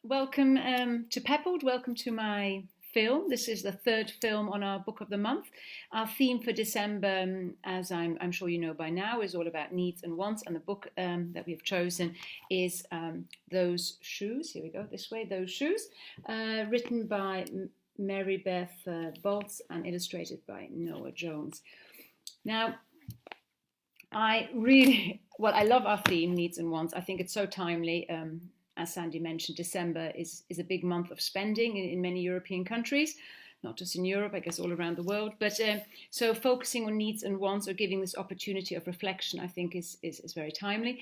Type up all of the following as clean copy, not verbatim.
Welcome to PEPELT. Welcome to my film. This is the third film on our Book of the Month. Our theme for December, as I'm sure you know by now, is all about needs and wants. And the book that we have chosen is Those Shoes. Here we go, this way, Those Shoes, written by Mary Beth Boltz and illustrated by Noah Jones. Now, I love our theme, needs and wants. I think it's so timely. As Sandy mentioned, December is a big month of spending in many European countries, not just in Europe, I guess all around the world. But so focusing on needs and wants or giving this opportunity of reflection, I think is very timely.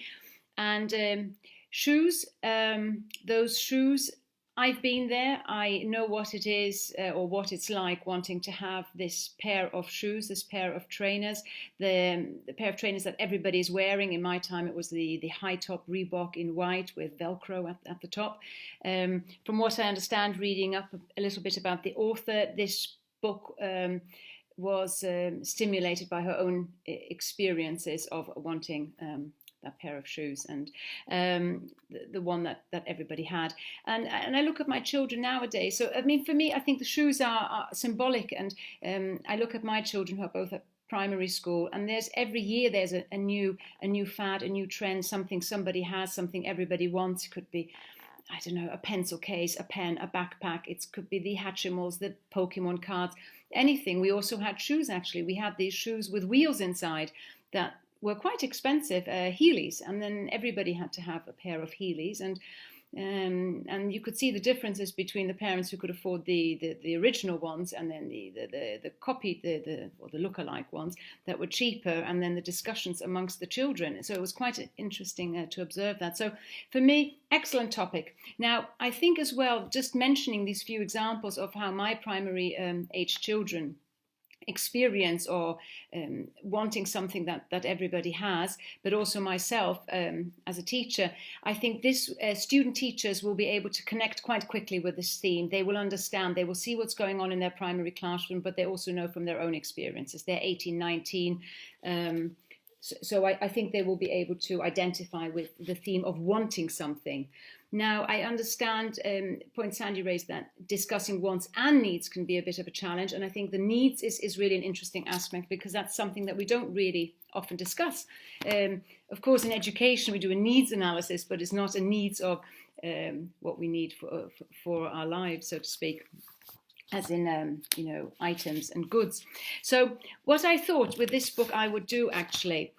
And shoes, those shoes, I've been there. I know what it is or what it's like wanting to have this pair of shoes, this pair of trainers, the pair of trainers that everybody is wearing. In my time, it was the high top Reebok in white with Velcro at the top. From what I understand, reading up a little bit about the author, this book was stimulated by her own experiences of wanting that pair of shoes and the one that everybody had. And I look at my children nowadays. So, I mean, for me, I think the shoes are symbolic. And I look at my children who are both at primary school, and every year there's a new fad, a new trend, something somebody has, something everybody wants. It could be, I don't know, a pencil case, a pen, a backpack. It could be the Hatchimals, the Pokemon cards, anything. We also had shoes, actually. We had these shoes with wheels inside that were quite expensive, Heelys, and then everybody had to have a pair of Heelys, and you could see the differences between the parents who could afford the original ones and then the copied, or the lookalike ones that were cheaper, and then the discussions amongst the children. So it was quite interesting to observe that. So for me, excellent topic. Now, I think as well, just mentioning these few examples of how my primary age children experience or wanting something that everybody has, but also myself as a teacher, I think this student teachers will be able to connect quite quickly with this theme. They will understand, they will see what's going on in their primary classroom, but they also know from their own experiences. They're 18, 19, so I think they will be able to identify with the theme of wanting something. Now, I understand, point Sandy raised, that discussing wants and needs can be a bit of a challenge. And I think the needs is really an interesting aspect, because that's something that we don't really often discuss. Of course, in education, we do a needs analysis, but it's not a needs of what we need for our lives, so to speak, as in, items and goods. So what I thought with this book I would do, actually,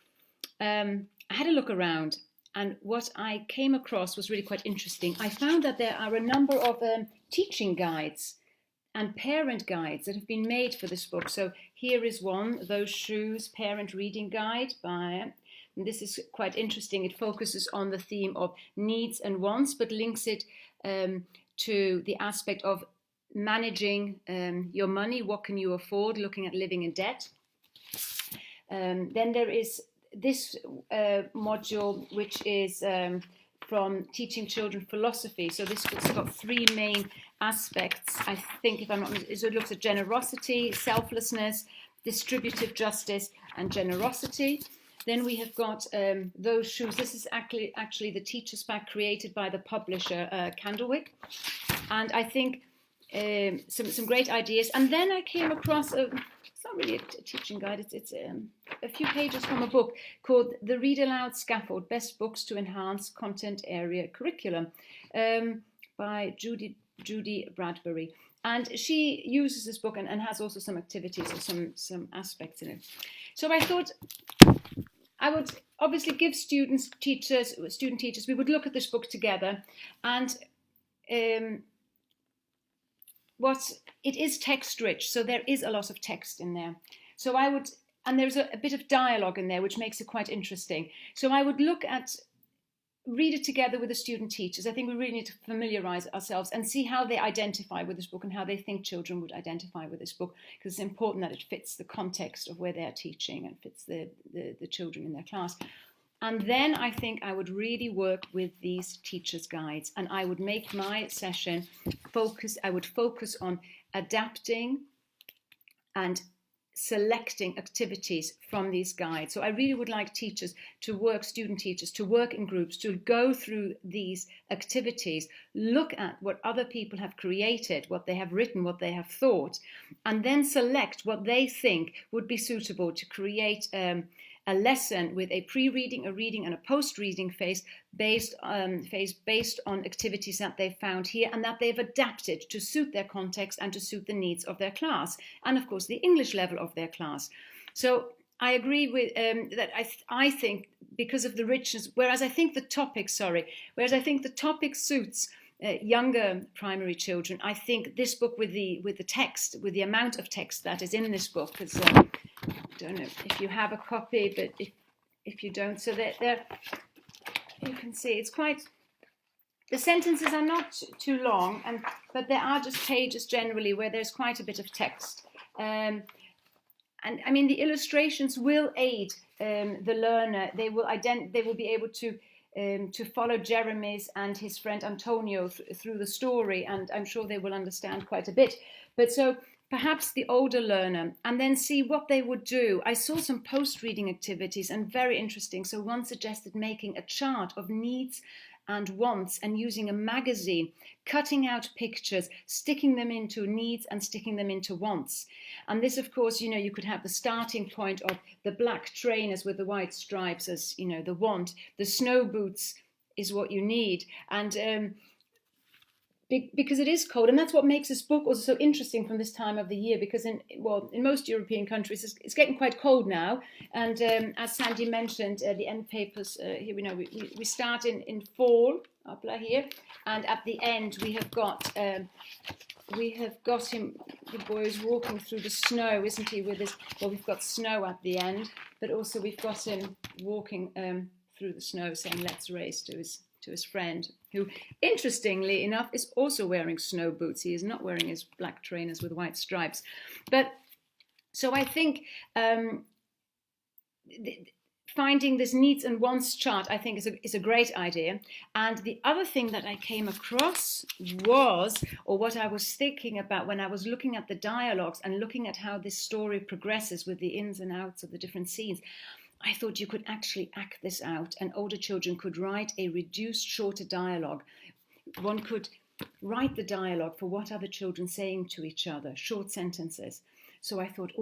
I had a look around, and what I came across was really quite interesting. I found that there are a number of teaching guides and parent guides that have been made for this book. So here is one, Those Shoes Parent Reading Guide and this is quite interesting. It focuses on the theme of needs and wants, but links it to the aspect of managing your money. What can you afford? Looking at living in debt. Then there is this module, which is from Teaching Children Philosophy. So this book's got three main aspects, I think, if I'm not mistaken. So it looks at generosity, selflessness, distributive justice, and generosity. Then we have got Those Shoes. This is actually the teacher's pack created by the publisher Candlewick. And I think some great ideas. And then I came across it's not really a teaching guide, it's a few pages from a book called The Read Aloud Scaffold, Best Books to Enhance Content Area Curriculum, by Judy Bradbury. And she uses this book and has also some activities or some aspects in it. So I thought I would obviously give student teachers, we would look at this book together, and it is text rich, so there is a lot of text in there. So and there's a bit of dialogue in there, which makes it quite interesting. So I would read it together with the student teachers. I think we really need to familiarise ourselves and see how they identify with this book and how they think children would identify with this book, because it's important that it fits the context of where they're teaching and fits the children in their class. And then I think I would really work with these teachers' guides, and I would make my session focus on adapting and selecting activities from these guides. So I really would like teachers to work, student teachers, to work in groups, to go through these activities, look at what other people have created, what they have written, what they have thought, and then select what they think would be suitable to create a lesson with a pre-reading, a reading, and a post-reading phase based on activities that they've found here and that they've adapted to suit their context and to suit the needs of their class, and of course the English level of their class. So I agree with that. I think because of the richness, whereas I think the topic suits younger primary children, I think this book with the text, with the amount of text that is in this book, because I don't know if you have a copy, but if you don't, so there you can see it's quite. The sentences are not too long, but there are just pages generally where there's quite a bit of text. And I mean, the illustrations will aid the learner. They will be able to follow Jeremy's and his friend Antonio through the story, and I'm sure they will understand quite a bit. But so perhaps the older learner, and then see what they would do. I saw some post-reading activities and very interesting. So one suggested making a chart of needs and wants and using a magazine, cutting out pictures, sticking them into needs and sticking them into wants. And this, of course, you could have the starting point of the black trainers with the white stripes as, the want. The snow boots is what you need. And because it is cold, and that's what makes this book also so interesting from this time of the year, because in most European countries it's getting quite cold now, and as Sandy mentioned, the end papers here we start in fall up here, and at the end we have got him, the boy is walking through the snow, isn't he, with his, we've got snow at the end, but also we've got him walking through the snow saying let's race to his friend, who, interestingly enough, is also wearing snow boots. He is not wearing his black trainers with white stripes. But so I think finding this needs and wants chart, I think, is a great idea. And the other thing that I came across was, or what I was thinking about when I was looking at the dialogues and looking at how this story progresses with the ins and outs of the different scenes, I thought you could actually act this out, and older children could write a reduced, shorter dialogue. One could write the dialogue for what are the children saying to each other, short sentences. So I thought,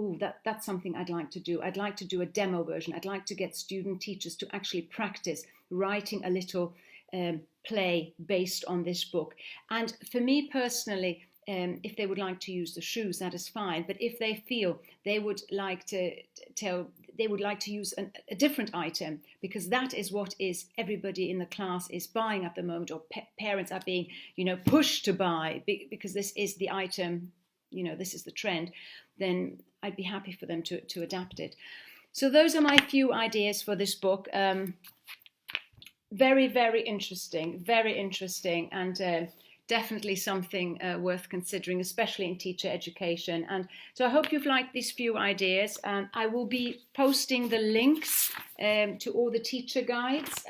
that's something I'd like to do. I'd like to do a demo version. I'd like to get student teachers to actually practice writing a little play based on this book. And for me personally, if they would like to use the shoes, that is fine. But if they feel they would like to use a different item, because that is what is everybody in the class is buying at the moment, or parents are being, pushed to buy because this is the item, this is the trend, then I'd be happy for them to adapt it. So those are my few ideas for this book. Very, very interesting, and definitely something worth considering, especially in teacher education. And so I hope you've liked these few ideas. I will be posting the links to all the teacher guides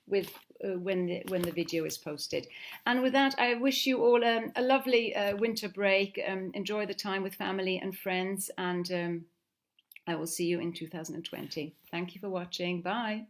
when the video is posted. And with that, I wish you all a lovely winter break. Enjoy the time with family and friends, and I will see you in 2020. Thank you for watching. Bye.